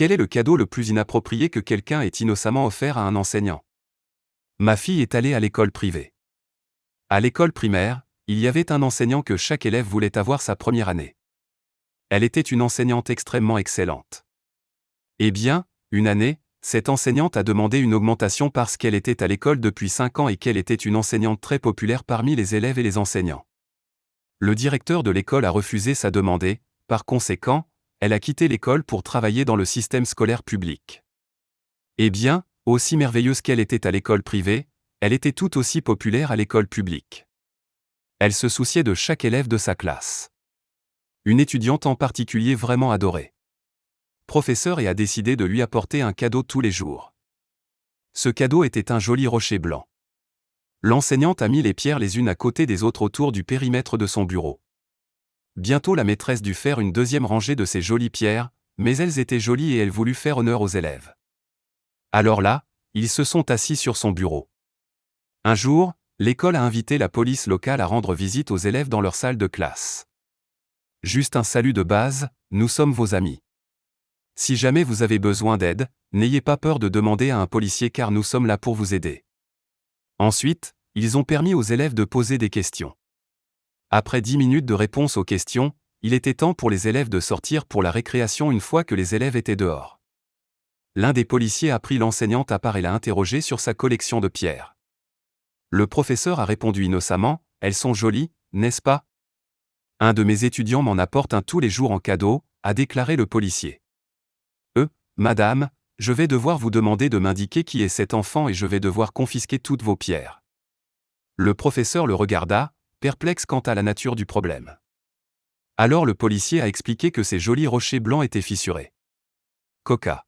Quel est le cadeau le plus inapproprié que quelqu'un ait innocemment offert à un enseignant? Ma fille est allée à l'école privée. À l'école primaire, il y avait un enseignant que chaque élève voulait avoir sa première année. Elle était une enseignante extrêmement excellente. Eh bien, une année, cette enseignante a demandé une augmentation parce qu'elle était à l'école depuis 5 ans et qu'elle était une enseignante très populaire parmi les élèves et les enseignants. Le directeur de l'école a refusé sa demande et, par conséquent, elle a quitté l'école pour travailler dans le système scolaire public. Eh bien, aussi merveilleuse qu'elle était à l'école privée, elle était tout aussi populaire à l'école publique. Elle se souciait de chaque élève de sa classe. Une étudiante en particulier vraiment adorée. Professeur et a décidé de lui apporter un cadeau tous les jours. Ce cadeau était un joli rocher blanc. L'enseignante a mis les pierres les unes à côté des autres autour du périmètre de son bureau. Bientôt la maîtresse dut faire une deuxième rangée de ces jolies pierres, mais elles étaient jolies et elle voulut faire honneur aux élèves. Alors là, ils se sont assis sur son bureau. Un jour, l'école a invité la police locale à rendre visite aux élèves dans leur salle de classe. Juste un salut de base, nous sommes vos amis. Si jamais vous avez besoin d'aide, n'ayez pas peur de demander à un policier car nous sommes là pour vous aider. Ensuite, ils ont permis aux élèves de poser des questions. Après 10 minutes de réponse aux questions, il était temps pour les élèves de sortir pour la récréation une fois que les élèves étaient dehors. L'un des policiers a pris l'enseignante à part et l'a interrogée sur sa collection de pierres. Le professeur a répondu innocemment, « Elles sont jolies, n'est-ce pas? Un de mes étudiants m'en apporte un tous les jours en cadeau », a déclaré le policier. « Madame, je vais devoir vous demander de m'indiquer qui est cet enfant et je vais devoir confisquer toutes vos pierres. » Le professeur le regarda, perplexe quant à la nature du problème. Alors le policier a expliqué que ces jolis rochers blancs étaient fissurés. Coca.